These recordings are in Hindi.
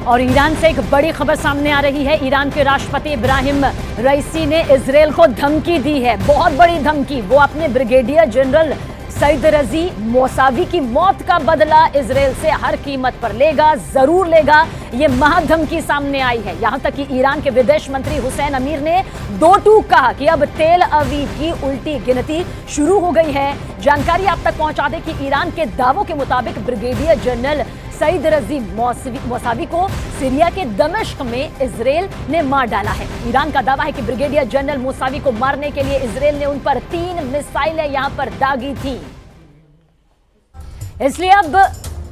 और ईरान से एक बड़ी खबर सामने आ रही है। ईरान के राष्ट्रपति इब्राहिम रईसी ने इजरायल को धमकी दी है, बहुत बड़ी धमकी। वो अपने ब्रिगेडियर जनरल सईद रजी मौसावी की मौत का बदला इजरायल से हर कीमत पर लेगा, जरूर लेगा। ये महाधमकी सामने आई है। यहां तक कि ईरान के विदेश मंत्री हुसैन अमीर ने दो टूक कहा कि अब तेल अवीव की उल्टी गिनती शुरू हो गई है। जानकारी आप तक पहुंचा दें कि ईरान के दावों के मुताबिक ब्रिगेडियर जनरल सईद रजी मौसावी को सीरिया के दमिश्क में इजरायल ने मार डाला है। ईरान का दावा है कि ब्रिगेडियर जनरल मौसावी को मारने के लिए इजरायल ने उन पर 3 मिसाइलें यहां पर दागी थी। इसलिए अब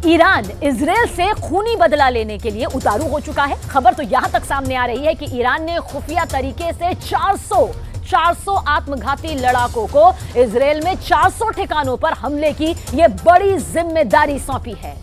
ईरान इजरायल से खूनी बदला लेने के लिए उतारू हो चुका है। खबर तो यहां तक सामने आ रही है कि ईरान ने खुफिया तरीके से 400 आत्मघाती लड़ाकों को इजरायल में 400 ठिकानों पर हमले की यह बड़ी जिम्मेदारी सौंपी है।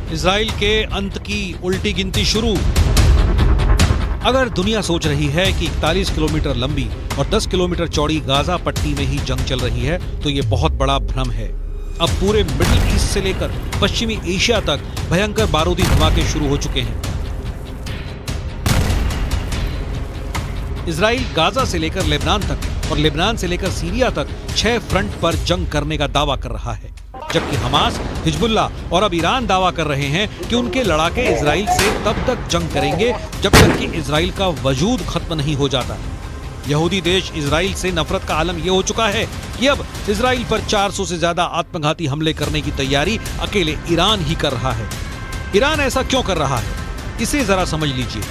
इजराइल के अंत की उल्टी गिनती शुरू। अगर दुनिया सोच रही है कि 41 किलोमीटर लंबी और 10 किलोमीटर चौड़ी गाजा पट्टी में ही जंग चल रही है, तो ये बहुत बड़ा भ्रम है। अब पूरे मिडिल ईस्ट से लेकर पश्चिमी एशिया तक भयंकर बारूदी धमाके शुरू हो चुके हैं। इजराइल गाजा से लेकर लेबनान तक और लेबनान से लेकर सीरिया तक 6 फ्रंट पर जंग करने का दावा कर रहा है, जबकि हमास, हिजबुल्लाह और अब ईरान दावा कर रहे हैं कि उनके लड़ाके इजराइल से तब तक जंग करेंगे जब तक कि इजराइल का वजूद खत्म नहीं हो जाता। यहूदी देश इजराइल से नफरत का आलम यह हो चुका है कि अब इजराइल पर 400 से ज्यादा आत्मघाती हमले करने की तैयारी अकेले ईरान ही कर रहा है। ईरान ऐसा क्यों कर रहा है, इसे जरा समझ लीजिए।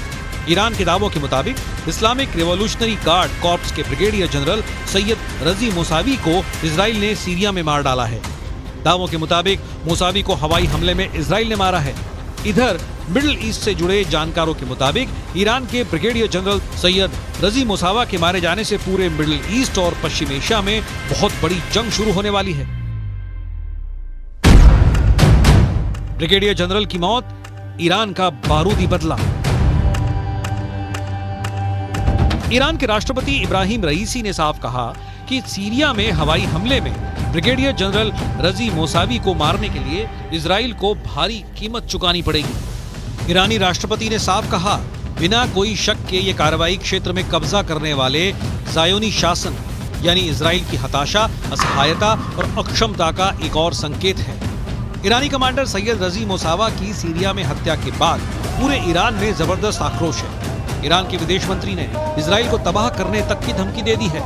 ईरान के दावों के मुताबिक इस्लामिक रिवॉल्यूशनरी गार्ड कॉर्प्स के ब्रिगेडियर जनरल सैयद रजी मौसावी को इजराइल ने सीरिया में मार डाला है। दावों के मुताबिक मौसावी को हवाई हमले में इजराइल ने मारा है। इधर मिडिल ईस्ट से जुड़े जानकारों के मुताबिक ईरान के ब्रिगेडियर जनरल सैयद रजी मौसावा के मारे जाने से पूरे मिडिल ईस्ट और पश्चिम एशिया में बहुत बड़ी जंग शुरू होने वाली है। ब्रिगेडियर जनरल की मौत, ईरान का बारूदी बदला। ईरान के राष्ट्रपति इब्राहिम रईसी ने साफ कहा कि सीरिया में हवाई हमले में ब्रिगेडियर जनरल रजी मौसावी को मारने के लिए इजराइल को भारी कीमत चुकानी पड़ेगी। ईरानी राष्ट्रपति ने साफ कहा, बिना कोई शक के ये कार्रवाई क्षेत्र में कब्जा करने वाले ज़ायोनी शासन यानी इजराइल की हताशा, असहायता और अक्षमता का एक और संकेत है। ईरानी कमांडर सैयद रजी मौसावा की सीरिया में हत्या के बाद पूरे ईरान में जबरदस्त आक्रोश है। ईरान के विदेश मंत्री ने इजराइल को तबाह करने तक की धमकी दे दी है।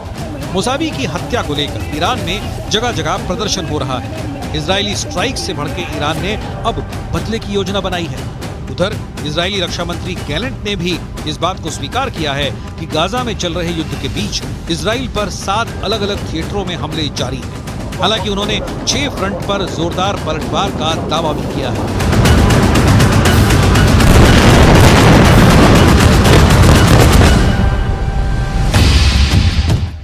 मौसावी की हत्या को लेकर ईरान में जगह जगह प्रदर्शन हो रहा है। इजरायली स्ट्राइक से भड़के ईरान ने अब बदले की योजना बनाई है। उधर इजरायली रक्षा मंत्री गैलेंट ने भी इस बात को स्वीकार किया है कि गाजा में चल रहे युद्ध के बीच इजराइल पर 7 अलग अलग थिएटरों में हमले जारी हैं। हालांकि उन्होंने 6 फ्रंट पर जोरदार पलटवार का दावा भी किया है।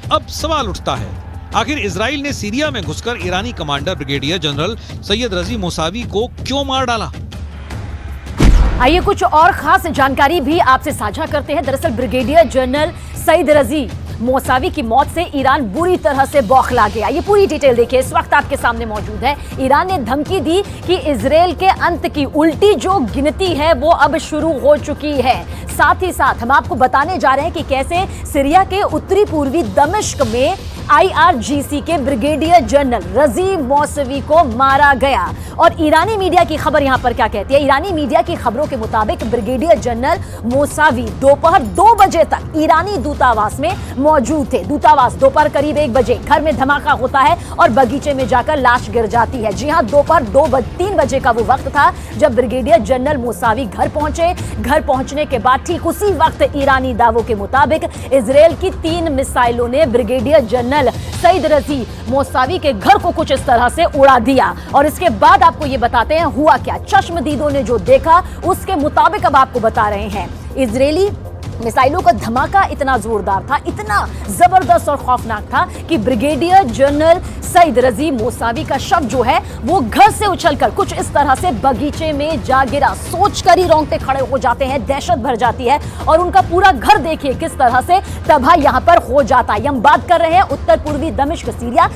अब सवाल उठता है, आखिर इजराइल ने सीरिया में घुसकर ईरानी कमांडर ब्रिगेडियर जनरल सैयद रजी मौसावी को क्यों मार डाला? आइए कुछ और खास जानकारी भी आपसे साझा करते हैं। दरअसल ब्रिगेडियर जनरल सईद रजी मौसावी की मौत से ईरान बुरी तरह से बौखला गया। ये पूरी डिटेल देखिए, इस वक्त आपके सामने मौजूद है। ईरान ने धमकी दी कि इजरायल के अंत की उल्टी जो गिनती है वो अब शुरू हो चुकी है। साथ ही साथ हम आपको बताने जा रहे हैं कि कैसे सीरिया के उत्तरी पूर्वी दमिश्क में IRGC के ब्रिगेडियर जनरल रजी मौसावी को मारा गया। और ईरानी मीडिया की खबर यहां पर क्या कहती है? ईरानी मीडिया की खबरों के मुताबिक ब्रिगेडियर जनरल मौसावी दोपहर 2 बजे तक ईरानी दूतावास में मौजूद थे। दूतावास दोपहर करीब 1 बजे घर में धमाका होता है और बगीचे में जाकर लाश गिर जाती है। जी हां, दोपहर 3 बजे का वो वक्त था जब ब्रिगेडियर जनरल मौसावी घर पहुंचे। घर पहुंचने के बाद ठीक उसी वक्त ईरानी दावों के मुताबिक इजरायल की 3 मिसाइलों ने ब्रिगेडियर जनरल सईद रजी मौसावी के घर को कुछ इस तरह से उड़ा दिया। और इसके बाद आपको ये बताते हैं हुआ क्या। चश्मदीदों ने जो देखा उसके मुताबिक अब आपको बता रहे हैं। इजरायली मिसाइलों का धमाका इतना जोरदार था, इतना जबरदस्त और खौफनाक था कि ब्रिगेडियर जनरल सईद रजी मोसावी का शव जो है वो घर से उछलकर कुछ इस तरह से बगीचे में जा गिरा। सोचकर ही रोंगटे खड़े हो जाते हैं, दहशत भर जाती है और उनका पूरा घर देखिए किस तरह से तबाह यहां पर हो जाता है। हम बात कर रहे हैं उत्तर पूर्वी दमिश्क सीरिया,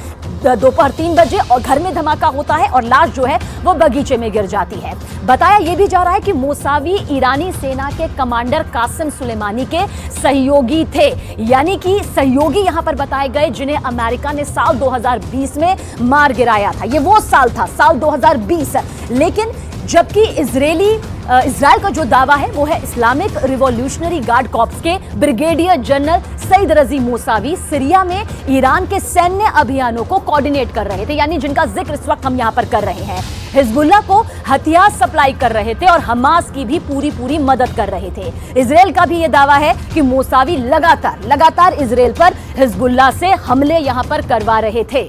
दोपहर 3 बजे और घर में धमाका होता है और लाश जो है वो बगीचे में गिर जाती है। बताया यह भी जा रहा है कि मोसावी ईरानी सेना के कमांडर कासिम सुलेमानी के सहयोगी थे, यानी कि सहयोगी यहां पर बताए गए जिन्हें अमेरिका ने साल 2020 में मार गिराया था। ये वो साल था, साल 2020। लेकिन जबकि इजराइल का जो दावा है वो है इस्लामिक रिवॉल्यूशनरी गार्ड कॉर्प्स के ब्रिगेडियर जनरल सईद रजी मोसावी सीरिया में ईरान के सैन्य अभियानों को कोऑर्डिनेट कर रहे थे, यानी जिनका जिक्र इस वक्त हम यहां पर कर रहे हैं। हिजबुल्लाह को हथियार सप्लाई कर रहे थे और हमास की भी पूरी मदद कर रहे थे। इजराइल का भी यह दावा है कि मोसावी लगातार इजराइल पर हिजबुल्लाह से हमले यहां पर करवा रहे थे।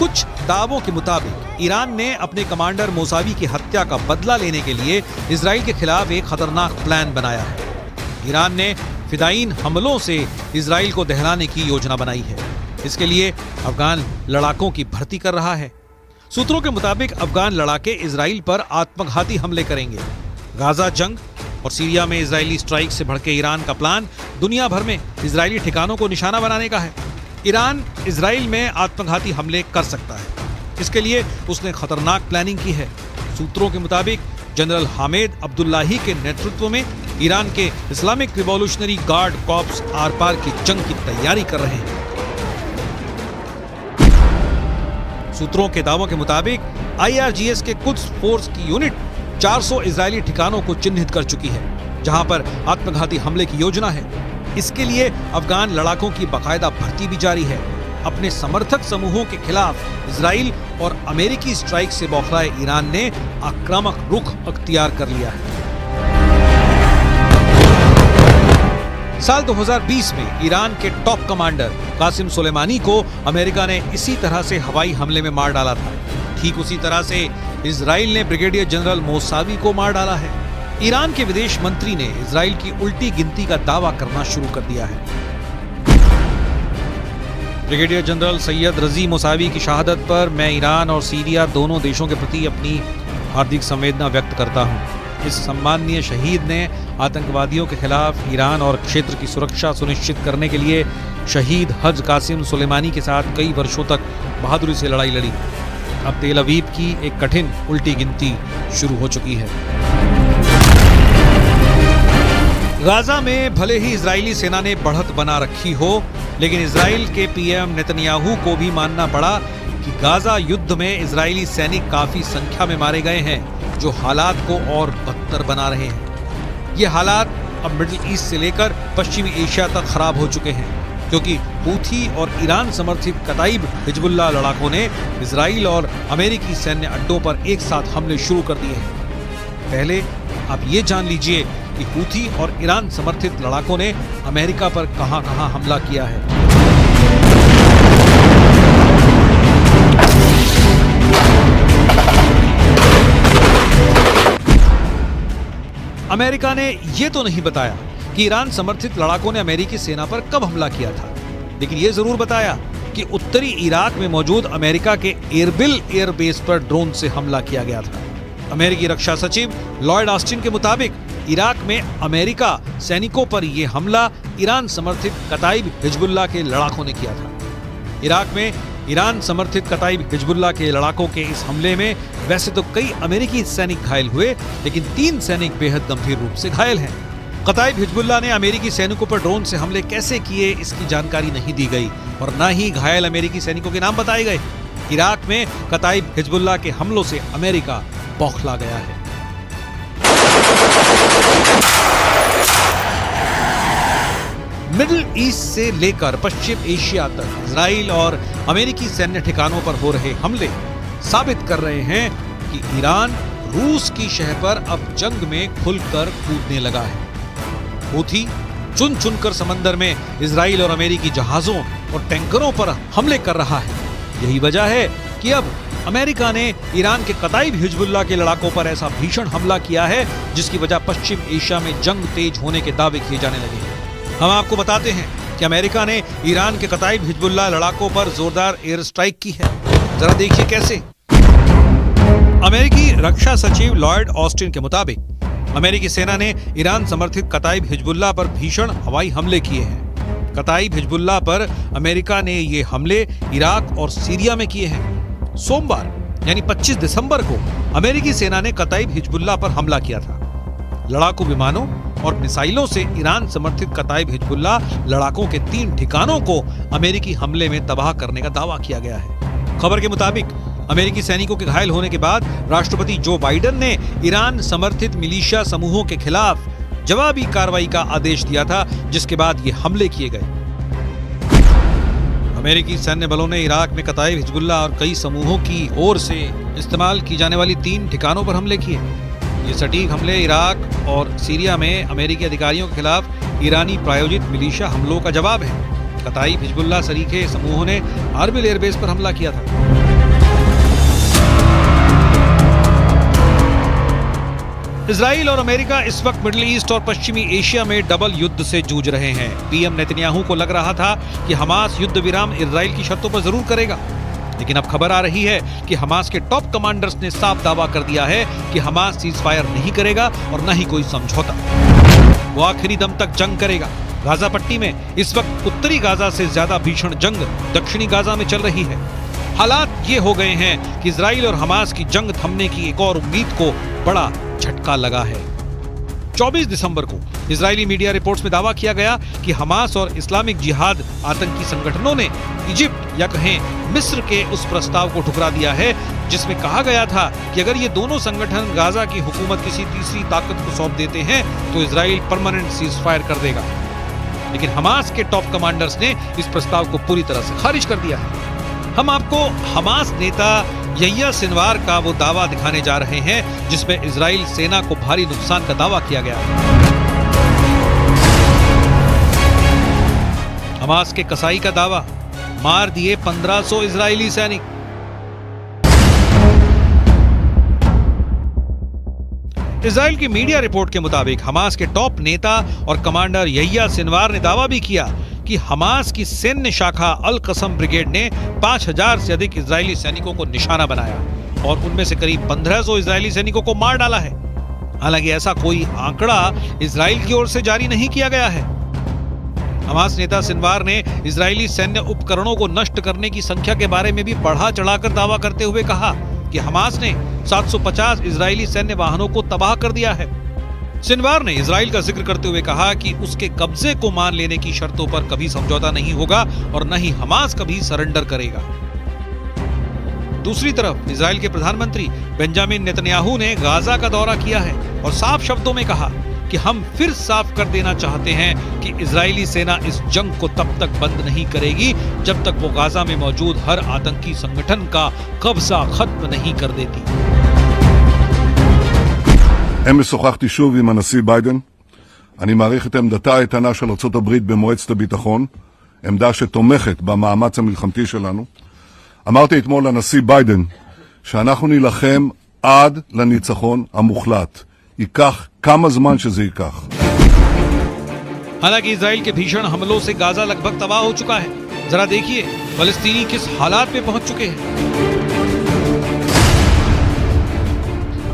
कुछ दावों के मुताबिक ईरान ने अपने कमांडर मोसावी की हत्या का बदला लेने के लिए इजराइल के खिलाफ एक खतरनाक प्लान बनाया है। ईरान ने फिदायीन हमलों से इजराइल को दहलाने की योजना बनाई है। इसके लिए अफगान लड़ाकों की भर्ती कर रहा है। सूत्रों के मुताबिक अफगान लड़ाके इजराइल पर आत्मघाती हमले करेंगे। गाजा जंग और सीरिया में इजरायली स्ट्राइक से भड़के ईरान का प्लान दुनिया भर में इजरायली ठिकानों को निशाना बनाने का है। ईरान इजराइल में आत्मघाती हमले कर सकता है, इसके लिए उसने खतरनाक प्लानिंग की है। सूत्रों के मुताबिक जनरल हामिद अब्दुल्लाही के नेतृत्व में ईरान के इस्लामिक रिवॉल्यूशनरी गार्ड कॉर्प्स आर पार की जंग की तैयारी कर रहे हैं। सूत्रों के दावों के मुताबिक IRGS के कुछ फोर्स की यूनिट 400 इजरायली ठिकानों को चिन्हित कर चुकी है जहां पर आत्मघाती हमले की योजना है। इसके लिए अफगान लड़ाकों की बाकायदा भर्ती भी जारी है। अपने समर्थक समूहों के खिलाफ इजराइल और अमेरिकी स्ट्राइक से बौखलाए ईरान ने आक्रामक रुख अख्तियार कर लिया है। साल 2020 में ईरान के टॉप कमांडर कासिम सुलेमानी को अमेरिका ने इसी तरह से हवाई हमले में मार डाला था। ठीक उसी तरह से इजराइल ने ब्रिगेडियर जनरल मोसावी को मार डाला है। ईरान के विदेश मंत्री ने इजराइल की उल्टी गिनती का दावा करना शुरू कर दिया है। ब्रिगेडियर जनरल सैयद रजी मोसावी की शहादत पर मैं ईरान और सीरिया दोनों देशों के प्रति अपनी हार्दिक संवेदना व्यक्त करता हूं। इस सम्माननीय शहीद ने आतंकवादियों के खिलाफ ईरान और क्षेत्र की सुरक्षा सुनिश्चित करने के लिए शहीद हज कासिम सुलेमानी के साथ कई वर्षों तक बहादुरी से लड़ाई लड़ी। अब तेल अवीव की एक कठिन उल्टी गिनती शुरू हो चुकी है। गाजा में भले ही इजरायली सेना ने बढ़त बना रखी हो, लेकिन इजराइल के पीएम नेतन्याहू को भी मानना पड़ा कि गाजा युद्ध में इजरायली सैनिक काफी संख्या में मारे गए हैं, जो हालात को और बदतर बना रहे हैं। ये हालात अब मिडिल ईस्ट से लेकर पश्चिमी एशिया तक खराब हो चुके हैं, क्योंकि हूथी और ईरान समर्थित कताइब हिजबुल्लाह लड़ाकों ने इजराइल और अमेरिकी सैन्य अड्डों पर एक साथ हमले शुरू कर दिए हैं। पहले आप ये जान लीजिए कि हूथी और ईरान समर्थित लड़ाकों ने अमेरिका पर कहां-कहां हमला किया है। अमेरिका ने यह तो नहीं बताया कि ईरान समर्थित लड़ाकों ने अमेरिकी सेना पर कब हमला किया था, लेकिन यह जरूर बताया कि उत्तरी इराक में मौजूद अमेरिका के एरबिल एयरबेस पर ड्रोन से हमला किया गया था। अमेरिकी रक्षा सचिव लॉयड ऑस्टिन के मुताबिक इराक में अमेरिका सैनिकों पर यह हमला ईरान समर्थित कताइब हिजबुल्लाह के लड़ाकों ने किया था। इराक में ईरान समर्थित कताइब हिजबुल्लाह के लड़ाकों के इस हमले में वैसे तो कई अमेरिकी सैनिक घायल हुए, लेकिन 3 सैनिक बेहद गंभीर रूप से घायल हैं। कताइब हिजबुल्लाह ने अमेरिकी सैनिकों पर ड्रोन से हमले कैसे किए इसकी जानकारी नहीं दी गई और न ही घायल अमेरिकी सैनिकों के नाम बताए गए। इराक में कताइब हिजबुल्लाह के हमलों से अमेरिका बौखला गया है। मिडिल ईस्ट से लेकर पश्चिम एशिया तक इजराइल और अमेरिकी सैन्य ठिकानों पर हो रहे हमले साबित कर रहे हैं कि ईरान रूस की शह पर अब जंग में खुलकर कूदने लगा है। हूथी चुन चुनकर समंदर में इजराइल और अमेरिकी जहाजों और टैंकरों पर हमले कर रहा है। यही वजह है कि अब अमेरिका ने ईरान के कताइब हिजबुल्लाह के लड़ाकों पर ऐसा भीषण हमला किया है जिसकी वजह पश्चिम एशिया में जंग तेज होने के दावे किए जाने लगे हैं। हम आपको बताते हैं कि अमेरिका ने ईरान के कताइब हिजबुल्लाह लड़ाकों पर जोरदार एयर स्ट्राइक की है। जरा देखिए कैसे। अमेरिकी रक्षा सचिव लॉयड ऑस्टिन के मुताबिक अमेरिकी सेना ने ईरान समर्थित कताइब हिजबुल्लाह पर भीषण हवाई हमले किए हैं। कताइब हिजबुल्लाह पर अमेरिका ने ये हमले इराक और सीरिया में किए हैं। सोमवार यानी 25 दिसंबर को अमेरिकी सेना ने कताइब हिजबुल्लाह पर हमला किया था। लड़ाकू विमानों और मिसाइलों से ईरान समर्थित कताइब हिजबुल्लाह लड़ाकों के 3 ठिकानों को अमेरिकी हमले में तबाह करने का दावा किया गया है। खबर के मुताबिक अमेरिकी सैनिकों के घायल होने के बाद राष्ट्रपति जो बाइडेन ने ईरान समर्थित मिलिशिया समूहों के खिलाफ जवाबी कार्रवाई का आदेश दिया था, जिसके बाद ये हमले किए गए। अमेरिकी सैन्य बलों ने इराक में कताइब हिजबुल्लाह और कई समूहों की ओर से इस्तेमाल की जाने वाली 3 ठिकानों पर हमले किए। ये सटीक हमले इराक और सीरिया में अमेरिकी अधिकारियों के खिलाफ ईरानी प्रायोजित मिलिशिया हमलों का जवाब है। कताइब हिजबुल्लाह सरीखे समूहों ने अर्बिल एयरबेस पर हमला किया था। इजराइल और अमेरिका इस वक्त मिडिल ईस्ट और पश्चिमी एशिया में डबल युद्ध से जूझ रहे हैं। पीएम नेतन्याहू को लग रहा था कि हमास युद्ध विराम इजराइल की शर्तों पर जरूर करेगा, लेकिन अब खबर आ रही है कि हमास के टॉप कमांडर्स ने साफ दावा कर दिया है कि हमास सीजफायर नहीं करेगा और न ही कोई समझौता। वो आखिरी दम तक जंग करेगा। गाजा पट्टी में इस वक्त उत्तरी गाजा से ज्यादा भीषण जंग दक्षिणी गाजा में चल रही है। हालात ये हो गए हैं कि इजराइल और हमास की जंग थमने की एक और उम्मीद को बड़ा झटका लगा है। 24 दिसंबर को इजरायली मीडिया रिपोर्ट्स में दावा किया गया कि हमास और इस्लामिक जिहाद आतंकी संगठनों ने इजिप्ट या कहें मिस्र के उस प्रस्ताव को ठुकरा दिया है जिसमें कहा गया था कि अगर ये दोनों संगठन गाजा की हुकूमत किसी तीसरी ताकत को सौंप देते हैं तो इजराइल परमानेंट सीजफायर कर देगा। लेकिन हमास के टॉप कमांडर्स ने इस प्रस्ताव को पूरी तरह से खारिज कर दिया है। हम आपको हमास नेता यह्या सिनवार का वो दावा दिखाने जा रहे हैं जिसमें इजराइल सेना को भारी नुकसान का दावा किया गया है। हमास के कसाई का दावा, मार दिए 1500 इजरायली सैनिक। इजराइल की मीडिया रिपोर्ट के मुताबिक हमास के टॉप नेता और कमांडर यह्या सिनवार ने दावा भी किया कि हमास की सैन्य शाखा अल कसम ब्रिगेड ने 5000 से अधिक इजरायली सैनिकों को निशाना बनाया और उनमें से करीब 1500 इजरायली सैनिकों को मार डाला है। हालांकि ऐसा कोई आंकड़ा इजराइल की ओर से जारी नहीं किया गया है। हमास नेता सिनवार ने इजरायली सैन्य उपकरणों को नष्ट करने की संख्या के बारे में भी बढ़ा चढ़ाकर दावा करते हुए कहा कि हमास ने 750 इजरायली सैन्य वाहनों को तबाह कर दिया है। सिनवार ने इजराइल का जिक्र करते हुए कहा कि उसके कब्जे को मान लेने की शर्तों पर कभी समझौता नहीं होगा और न ही हमास कभी सरेंडर करेगा। दूसरी तरफ इजराइल के प्रधानमंत्री बेंजामिन नेतन्याहू ने गाजा का दौरा किया है और साफ शब्दों में कहा कि हम फिर साफ कर देना चाहते हैं कि इजरायली सेना इस जंग को तब तक बंद नहीं करेगी जब तक वो गाजा में मौजूद हर आतंकी संगठन का कब्जा खत्म नहीं कर देती। אמש שוחחתי שוב עם הנשיא ביידן. אני מעריך את עמדתה האיתנה של ארצות הברית במועצת הביטחון, עמדה שתומכת במאמץ המלחמתי שלנו. אמרתי אתמול לנשיא ביידן שאנחנו נילחם עד לניצחון המוחלט. ייקח כמה זמן שזה ייקח. हालांकि इजराइल के भीषण हमलों से गाजा लगभग तबाह हो चुका है। जरा देखिए फलस्तीनी किस हालात में पहुंच चुके हैं।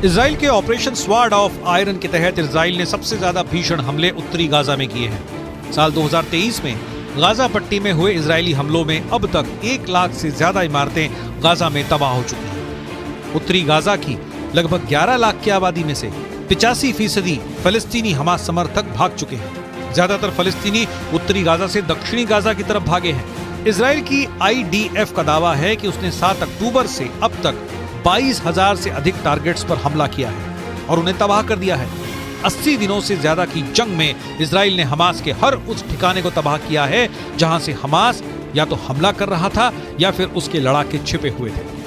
इजराइल के ऑपरेशन स्वॉर्ड ऑफ आयरन के तहत इजराइल ने सबसे ज्यादा भीषण हमले उत्तरी गाजा में किए हैं। साल 2023 में गाजा पट्टी में हुए इजरायली हमलों में अब तक 1 लाख से ज्यादा इमारतें गाजा में तबाह हो चुकी हैं। उत्तरी गाजा की लगभग 11 लाख की आबादी में से 85% फलस्तीनी हमास समर्थक भाग चुके हैं। ज्यादातर फलस्तीनी उत्तरी गाजा से दक्षिणी गाजा की तरफ भागे हैं। इजराइल की IDF का दावा है कि उसने 7 अक्टूबर से अब तक 22,000 से अधिक टारगेट्स पर हमला किया है और उन्हें तबाह कर दिया है। 80 दिनों से ज्यादा की जंग में इजराइल ने हमास के हर उस ठिकाने को तबाह किया है जहां से हमास या तो हमला कर रहा था या फिर उसके लड़ाके छिपे हुए थे।